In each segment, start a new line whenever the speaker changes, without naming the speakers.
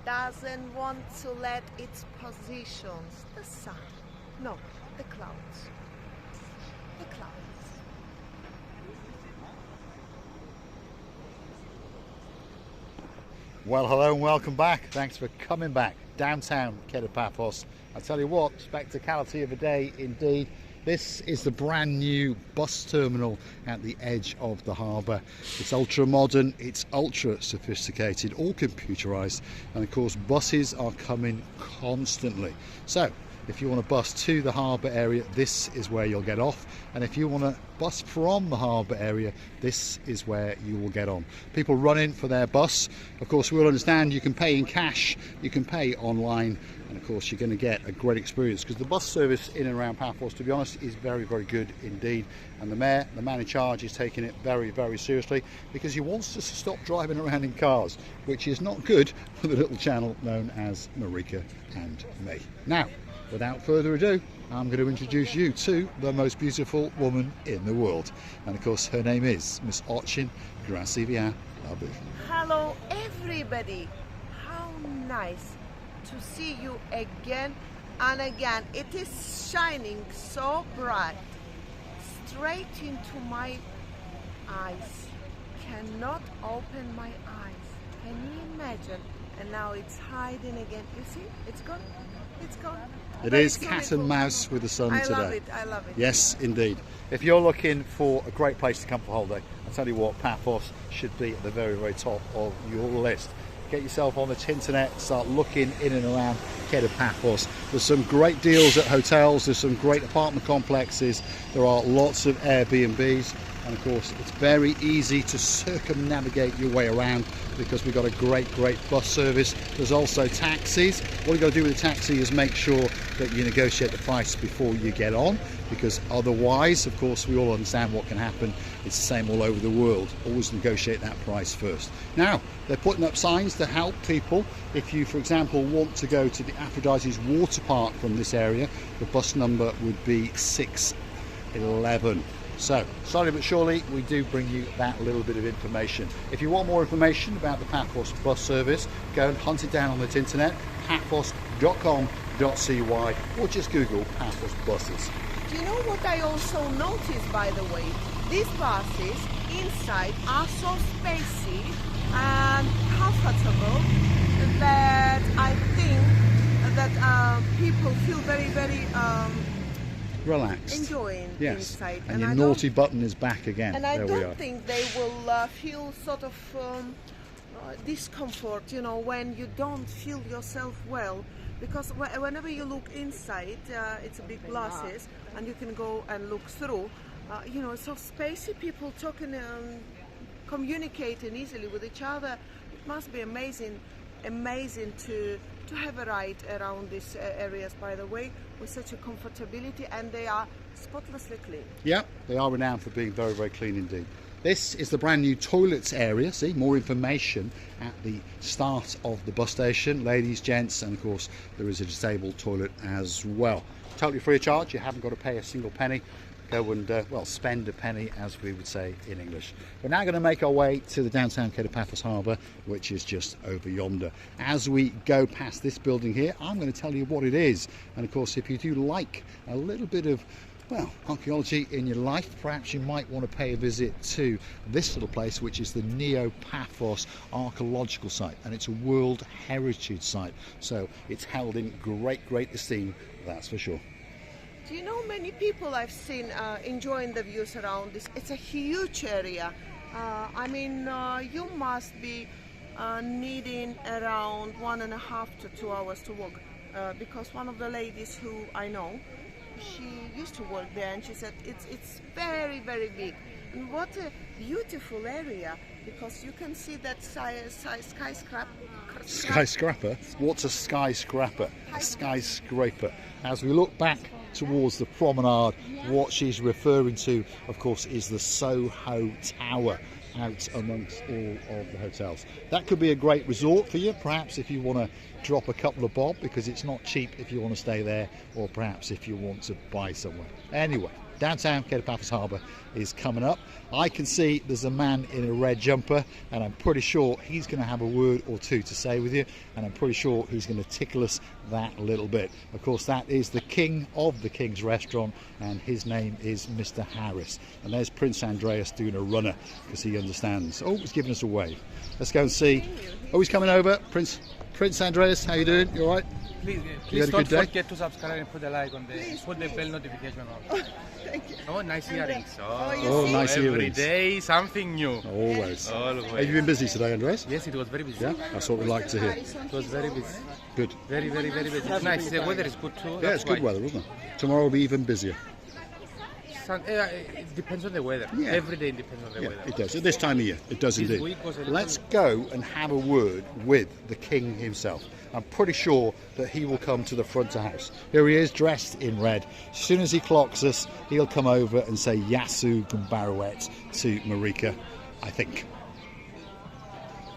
doesn't want to let its positions, the sun, no, the clouds, the clouds.
Well, hello and welcome back. Thanks for coming back. Downtown Paphos. I tell you what, spectacality of a day indeed. This is the brand new bus terminal at the edge of the harbour. It's ultra modern, it's ultra sophisticated, all computerised, and of course buses are coming constantly. So if you want to bus to the harbour area, this is where you'll get off, and if you want to bus from the harbour area, this is where you will get on. People run in for their bus. Of course, we all understand you can pay in cash, you can pay online, and of course you're going to get a great experience, because the bus service in and around Paphos, to be honest, is very, very good indeed. And the mayor, the man in charge, is taking it very, very seriously, because he wants us to stop driving around in cars, which is not good for the little channel known as Marika and me. Now, without further ado, I'm going to introduce you to the most beautiful woman in the world. And of course, her name is Miss Ochin Gracivia.
Hello everybody, how nice to see you again and again. It is shining so bright, straight into my eyes. Cannot open my eyes. Can you imagine? And now it's hiding again. You see, it's gone. It's gone.
It is cat and mouse with the sun today.
I love it, I love it.
Yes, indeed. If you're looking for a great place to come for holiday, I'll tell you what, Paphos should be at the very, very top of your list. Get yourself on the internet, start looking in and around Paphos. There's some great deals at hotels, there's some great apartment complexes, there are lots of Airbnbs, and of course it's very easy to circumnavigate your way around, because we've got a great bus service. There's also taxis. All you got to do with a taxi is make sure that you negotiate the price before you get on, because otherwise, of course, we all understand what can happen. It's the same all over the world. Always negotiate that price first. Now, they're putting up signs to help people. If you, for example, want to go to the Aphrodite's water park from this area, the bus number would be 611. So, slowly but surely, we do bring you that little bit of information. If you want more information about the Paphos bus service, go and hunt it down on the internet, paphos.com.cy, or just Google Paphos buses.
Do you know what I also noticed, by the way? These buses inside are so spacey and comfortable that I think that people feel very, very
relaxed,
enjoying inside.
And your naughty button is back again.
And I don't think they will feel sort of discomfort, you know, when you don't feel yourself well, because whenever you look inside, it's a big glasses, and you can go and look through. You know, so spacey, people talking and communicating easily with each other. It must be amazing to have a ride around these areas, by the way, with such a comfortability, and they are spotlessly clean.
Yeah, they are renowned for being very, very clean indeed. This is the brand new toilets area. See, more information at the start of the bus station. Ladies, gents, and of course there is a disabled toilet as well. Totally free of charge. You haven't got to pay a single penny. Go and, well, spend a penny, as we would say in English. We're now going to make our way to the downtown Paphos Harbour, which is just over yonder. As we go past this building here, I'm going to tell you what it is. And of course, if you do like a little bit of, well, archaeology in your life, perhaps you might want to pay a visit to this little place, which is the Neo-Paphos Archaeological Site, and it's a World Heritage Site, so it's held in great esteem, that's for sure.
Do you know, many people I've seen enjoying the views around this? It's a huge area. I mean, you must be needing around 1.5 to 2 hours to walk, because one of the ladies who I know, she used to work there, and she said it's very big. And what a beautiful area, because you can see that skyscraper.
Skyscraper? What's a skyscraper? A skyscraper. As we look back towards the promenade, what she's referring to, of course, is the Soho Tower out amongst all of the hotels. That could be a great resort for you, perhaps if you want to drop a couple of bob, because it's not cheap if you want to stay there, or perhaps if you want to buy somewhere. Anyway, Downtown Paphos Harbour is coming up. I can see there's a man in a red jumper, and I'm pretty sure he's going to have a word or two to say with you, and I'm pretty sure he's going to tickle us that little bit. Of course, that is the king of the King's Restaurant, and his name is Mr. Harris. And there's Prince Andreas doing a runner because he understands. Oh, he's giving us a wave. Let's go and see. Oh, he's coming over. Prince Andreas, how you doing? You all right?
Please don't forget to subscribe and put a like on put the bell notification on.
Thank you.
Oh, nice earrings.
Oh, nice
every
earrings.
day something new.
Always.
Always.
Have you been busy today, Andreas?
Yes, it was very busy.
Yeah, that's what we like to hear.
It was very busy.
Good.
Very busy. It's nice. The weather is good too.
Yeah, it's good weather, isn't it? Tomorrow will be even busier.
It depends on the weather.
Yeah.
Every day depends on the
Yeah,
weather.
it does. At this time of year, it does
This
indeed.
week was a little-
Let's go and have a word with the king himself. I'm pretty sure that he will come to the front of house. Here he is, dressed in red. As soon as he clocks us, he'll come over and say Yasu Gumbaruet to Marika, I think.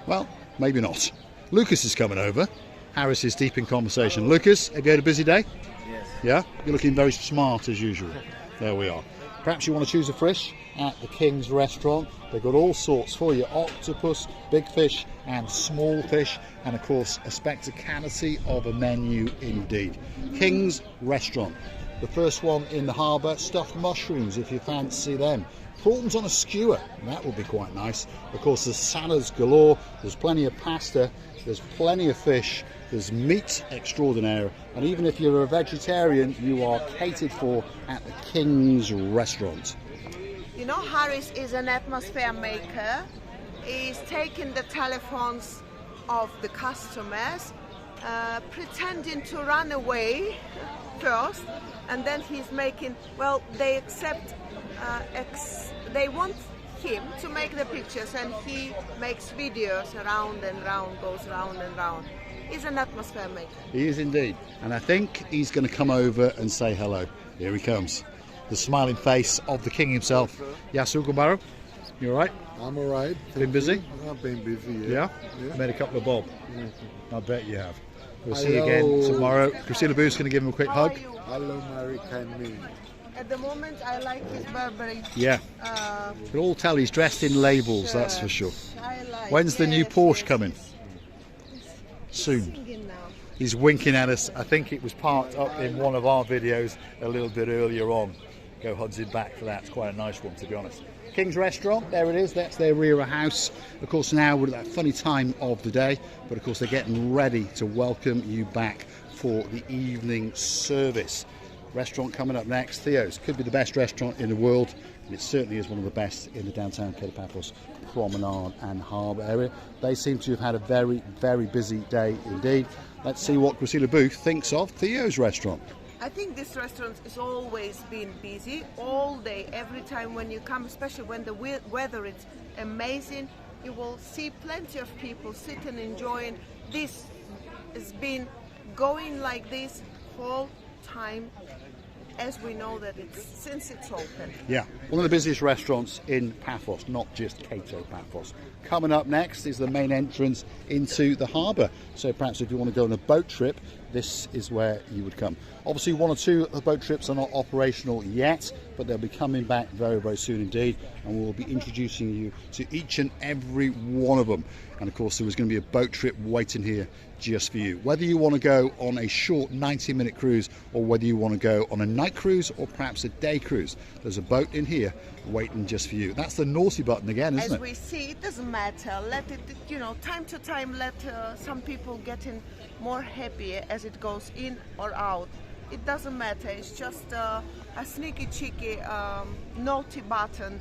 Well, maybe not. Lucas is coming over. Harris is deep in conversation. Lucas, have you had a busy day?
Yes.
Yeah? You're looking very smart as usual. There we are. Perhaps you want to choose a fish at the King's Restaurant. They've got all sorts for you: octopus, big fish and small fish, and of course a spectacality of a menu indeed. King's Restaurant. The first one in the harbour, stuffed mushrooms if you fancy them. Prawns on a skewer, that would be quite nice. Of course there's salads galore, there's plenty of pasta, there's plenty of fish, there's meat extraordinaire, and even if you're a vegetarian, you are catered for at the King's Restaurant.
You know, Harris is an atmosphere maker. He's taking the telephones of the customers, pretending to run away first, and then he's making, well, they accept, they want him to make the pictures, and he makes videos around and round, goes round and round. He's an atmosphere maker.
He is indeed, and I think he's going to come over and say hello. Here he comes, the smiling face of the king himself. Yasu Gumbaru, you all right?
I'm all right.
Been busy?
I've been busy,
Yeah?
yeah.
Made a couple of bob. I bet you have. We'll see you
Hello.
again tomorrow. Christina Booth's going to give him a quick
How
hug.
are you?
Hello, Marika and me.
At the moment, I like his Burberry.
Yeah,
Uh,
you can all tell he's dressed in labels, that's for sure.
I like.
When's the new
yes,
Porsche
yes,
coming?
yes.
Soon.
Singing now.
He's winking at us. I think it was parked up in one of our videos a little bit earlier on. Go hunting back for that. It's quite a nice one, to be honest. King's Restaurant, there it is. That's their rear house. Of course, now we're at that funny time of the day, but of course they're getting ready to welcome you back for the evening service. Restaurant coming up next, Theo's. Could be the best restaurant in the world, and it certainly is one of the best in the downtown Paphos promenade and harbour area. They seem to have had a very, very busy day indeed. Let's see what Christina Booth thinks of Theo's restaurant.
I think this restaurant has always been busy all day, every time when you come, especially when the weather is amazing. You will see plenty of people sitting enjoying. This has been going like this whole time, as we know that it's since it's open.
Yeah, one of the busiest restaurants in Paphos, not just Kato Paphos. Coming up next is the main entrance into the harbour. So perhaps if you want to go on a boat trip, this is where you would come. Obviously one or two of the boat trips are not operational yet, but they'll be coming back very, very soon indeed, and we'll be introducing you to each and every one of them. And of course there was going to be a boat trip waiting here just for you. Whether you want to go on a short 90-minute cruise, or whether you want to go on a night cruise or perhaps a day cruise, there's a boat in here waiting just for you. That's the naughty button again, isn't
As
it?
we see, it doesn't matter. Let it, you know, time to time, let some people getting more happy as it goes in or out. It doesn't matter. It's just a sneaky, cheeky, naughty button,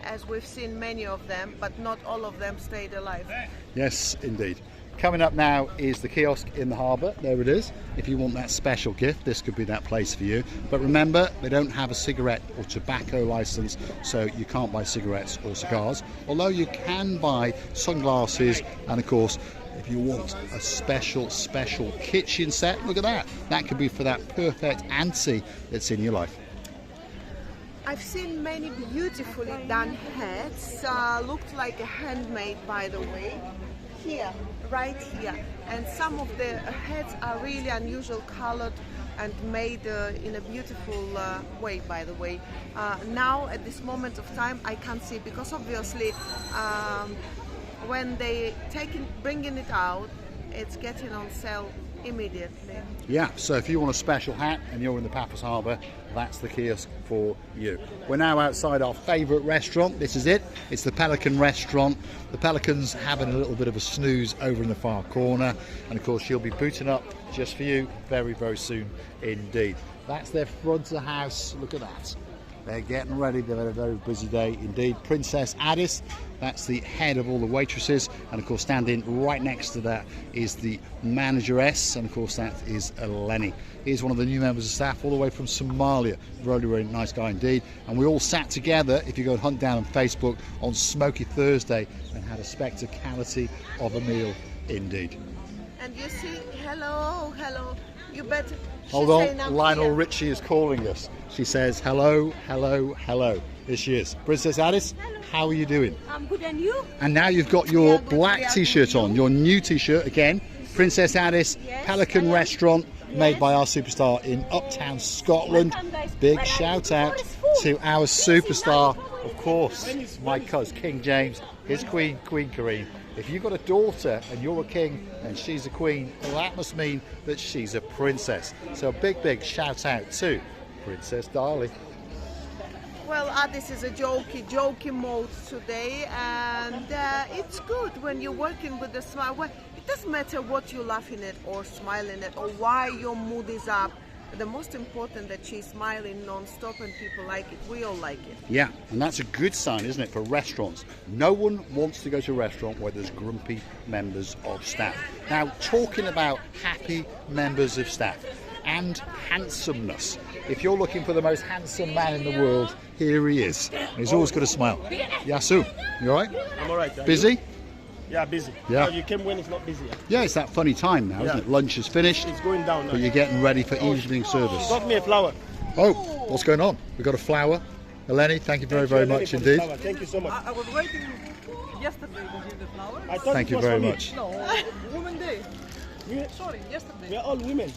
as we've seen many of them, but not all of them stayed alive.
Yes, indeed. Coming up now is the kiosk in the harbour. There it is. If you want that special gift, this could be that place for you. But remember, they don't have a cigarette or tobacco licence, so you can't buy cigarettes or cigars. Although you can buy sunglasses, and of course, if you want a special kitchen set, look at that. That could be for that perfect auntie that's in your life.
I've seen many beautifully done hats, looked like a handmade, by the way, here, right here. And some of the hats are really unusual colored and made in a beautiful way, by the way. Now, at this moment of time, I can't see, because obviously when they bringing it out, it's getting on sale immediately.
Yeah, so if you want a special hat and you're in the Paphos Harbour, that's the kiosk for you. We're now outside our favourite restaurant. This is it. It's the Pelican restaurant. The Pelican's having a little bit of a snooze over in the far corner, and of course she'll be booting up just for you very, very soon indeed. That's their front of house. Look at that. They're getting ready. They've had a very busy day indeed. Princess Addis, that's the head of all the waitresses, and of course standing right next to that is the manageress, and of course that is Eleni. He's one of the new members of staff all the way from Somalia. Really, really nice guy indeed. And we all sat together, if you go and hunt down on Facebook, on Smoky Thursday and had a spectacality of a meal indeed.
And you see, hello, you better...
Hold on, Lionel Richie is calling us. She says, hello, hello, hello. Here she is. Princess Addis, how are you doing?
I'm good, and you?
And now you've got your black t-shirt on, your new t-shirt again. Princess Addis,
Yes,
Pelican
hello.
restaurant, made
Yes.
by our superstar in Uptown Scotland.
Welcome, guys.
Big
Well,
shout
the
out
floor is full.
to our
This is
superstar,
nice.
of course, my cousin King James, his queen, Queen Kareem. If you've got a daughter and you're a king and she's a queen, well, that must mean that she's a princess. So a big, big shout out to Princess Darling.
Well, this is a jokey mode today, and it's good when you're working with a smile. Well, it doesn't matter what you're laughing at or smiling at or why your mood is up. The most important that she's smiling non-stop and people like it. We all like it.
Yeah, and that's a good sign, isn't it, for restaurants? No one wants to go to a restaurant where there's grumpy members of staff. Now, talking about happy members of staff and handsomeness. If you're looking for the most handsome man in the world, here he is. And he's always got a smile. Yasu, you all right?
I'm alright.
Busy?
Yeah, busy.
Yeah.
You came when it's not busy. Yeah?
Yeah, it's that funny time now, isn't
Yeah.
it? Lunch is finished,
It's going down now.
but you're getting ready for evening service.
Got me a flower.
Oh, what's going on? We've got a flower. Eleni, thank you very, very
Thank you,
much
Eleni, for the
indeed.
flower. Thank you so much.
I was waiting yesterday to give the flower.
I thought
Thank
it
you
was
very
for me.
much.
No, Women Day.
We-
Sorry, yesterday.
We're all women.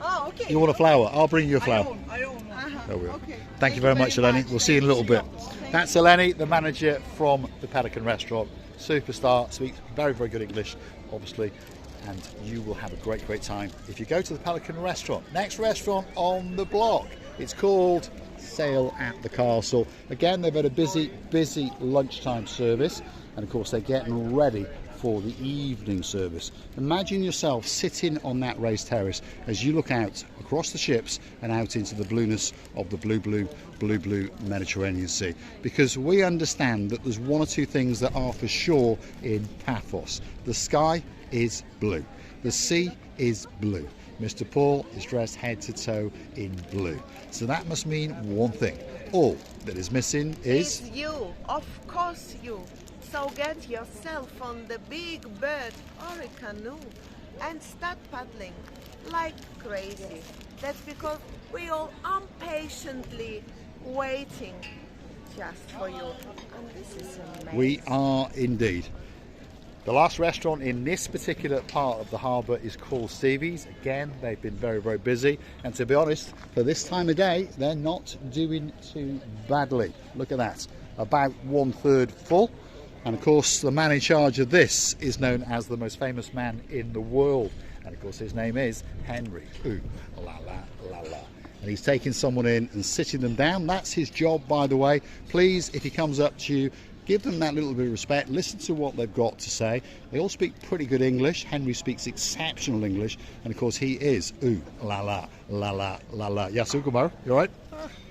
Ah, okay.
You want a flower? I'll bring you a flower.
I own.
There we are.
Okay.
Thank you very much, Eleni. We'll see you in a little bit. That's Eleni, the manager from the Pelican restaurant. Superstar, speaks very, very good English, obviously, and you will have a great, great time if you go to the Pelican restaurant. Next restaurant on the block, it's called Sail at the Castle. Again, they've had a busy, busy lunchtime service, and of course they're getting ready for the evening service. Imagine yourself sitting on that raised terrace as you look out across the ships and out into the blueness of the blue Mediterranean Sea. Because we understand that there's one or two things that are for sure in Paphos. The sky is blue. The sea is blue. Mr. Paul is dressed head to toe in blue. So that must mean one thing. All that is missing is...
It's you, of course you. So get yourself on the big bird or a canoe and start paddling like crazy. That's because we all impatiently waiting just for you. And this is amazing.
We are indeed. The last restaurant in this particular part of the harbour is called Stevie's. Again, they've been very, very busy. And to be honest, for this time of day, they're not doing too badly. Look at that. About 1/3 full. And of course, the man in charge of this is known as the most famous man in the world. And of course, his name is Henry. Ooh, la la, la la. And he's taking someone in and sitting them down. That's his job, by the way. Please, if he comes up to you, give them that little bit of respect. Listen to what they've got to say. They all speak pretty good English. Henry speaks exceptional English. And of course, he is. Ooh, la la, la la, la la. Yasu Kumar, you all right?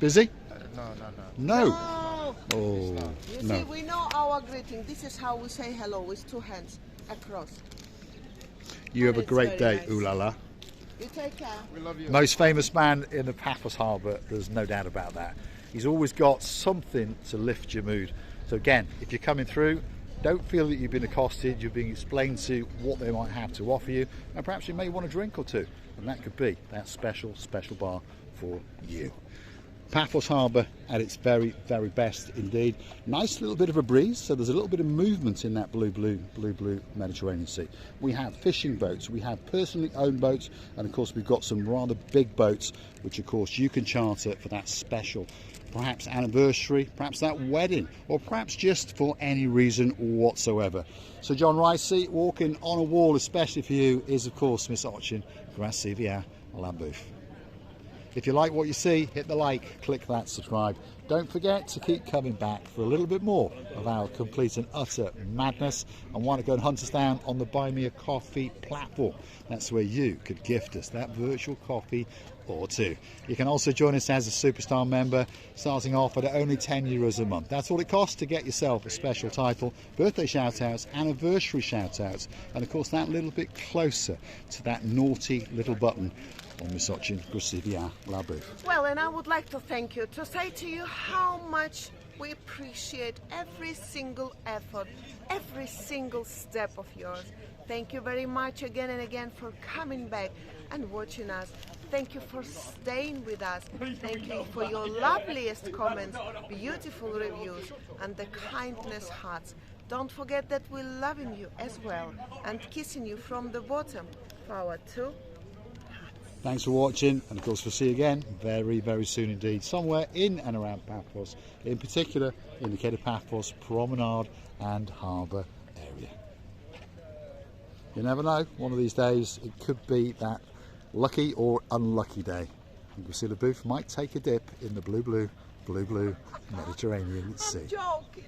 Busy? No.
No.
Oh,
You
no.
see, we know our greeting. This is how we say hello with two hands across.
You have a
It's
great day.
very nice.
Ooh la la.
You take care.
Most famous man in the Paphos Harbour, there's no doubt about that. He's always got something to lift your mood. So again, if you're coming through, don't feel that you've been accosted, you're being explained to what they might have to offer you, and perhaps you may want a drink or two, and that could be that special bar for you. Paphos Harbour at its very, very best indeed. Nice little bit of a breeze, so there's a little bit of movement in that blue Mediterranean Sea. We have fishing boats, we have personally owned boats, and of course we've got some rather big boats, which of course you can charter for that special, perhaps anniversary, perhaps that wedding, or perhaps just for any reason whatsoever. So John Ricey, walking on a wall, especially for you, is of course Miss Ochin, Grazie via la bouffe. If you like what you see, hit the like, click that subscribe. Don't forget to keep coming back for a little bit more of our complete and utter madness, and want to go and hunt us down on the Buy Me a Coffee platform. That's where you could gift us that virtual coffee or two. You can also join us as a Superstar member, starting off at only €10 a month. That's all it costs to get yourself a special title, birthday shout-outs, anniversary shout-outs, and of course that little bit closer to that naughty little button on Miss Ochin, Grazie via la bouffe.
Well, and I would like to thank you, to say to you how much we appreciate every single effort, every single step of yours. Thank you very much again and again for coming back and watching us. Thank you for staying with us. Thank you for your loveliest comments, beautiful reviews, and the kindness hearts. Don't forget that we're loving you as well and kissing you from the bottom for our two.
Thanks for watching, and of course we'll see you again very, very soon indeed, somewhere in and around Paphos, in particular in the Kato Paphos Promenade and Harbour area. You never know, one of these days it could be that lucky or unlucky day, and Grazie la bouffe might take a dip in the blue Mediterranean Sea.
I'm joking.